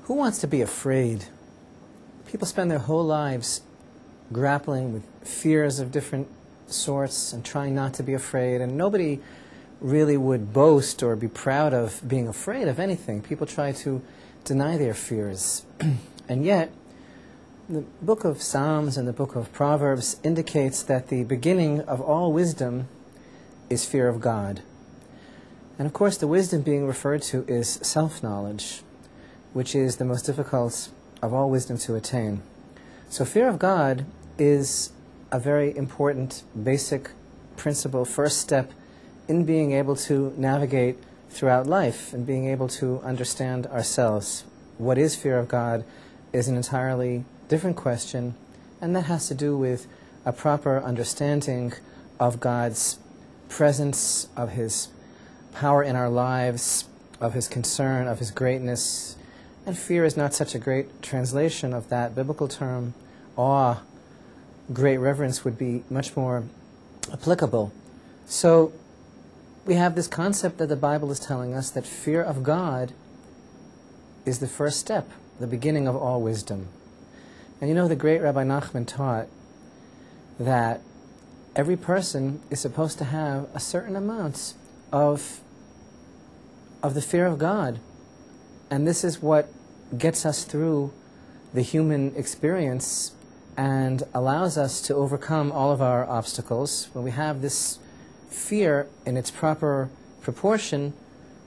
Who wants to be afraid? People spend their whole lives grappling with fears of different sorts and trying not to be afraid, and nobody really would boast or be proud of being afraid of anything. People try to deny their fears. And yet, the book of Psalms and the book of Proverbs indicates that the beginning of all wisdom is fear of God. And of course, the wisdom being referred to is self-knowledge, which is the most difficult of all wisdom to attain. So fear of God is a very important, basic principle, first step in being able to navigate throughout life and being able to understand ourselves. What is fear of God is an entirely different question, and that has to do with a proper understanding of God's presence, of His power in our lives, of His concern, of His greatness. And fear is not such a great translation of that biblical term. Awe, great reverence would be much more applicable. So we have this concept that the Bible is telling us that fear of God is the first step, the beginning of all wisdom. And you know, the great Rabbi Nachman taught that every person is supposed to have a certain amount of the fear of God. And this is what gets us through the human experience and allows us to overcome all of our obstacles when we have this fear in its proper proportion,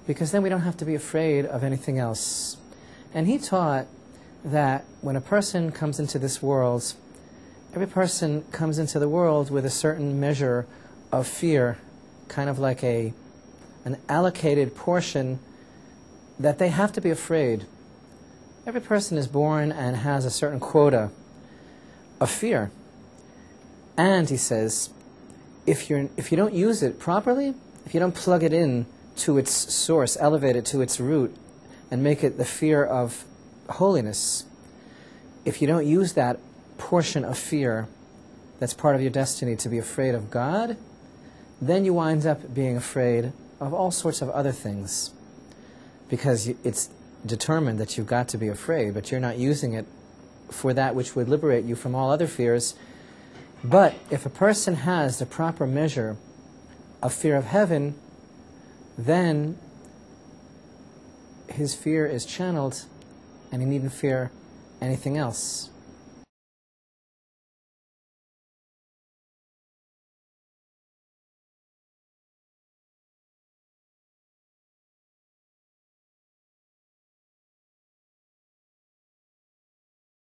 because then we don't have to be afraid of anything else. And he taught that when a person comes into this world, every person comes into the world with a certain measure of fear, kind of like an allocated portion that they have to be afraid. Every person is born and has a certain quota of fear. And he says, if you don't use it properly, if you don't plug it in to its source, elevate it to its root, and make it the fear of holiness, if you don't use that portion of fear that's part of your destiny to be afraid of God, then you wind up being afraid of all sorts of other things, because it's determined that you've got to be afraid, but you're not using it for that which would liberate you from all other fears. But if a person has the proper measure of fear of heaven, then his fear is channeled and he needn't fear anything else.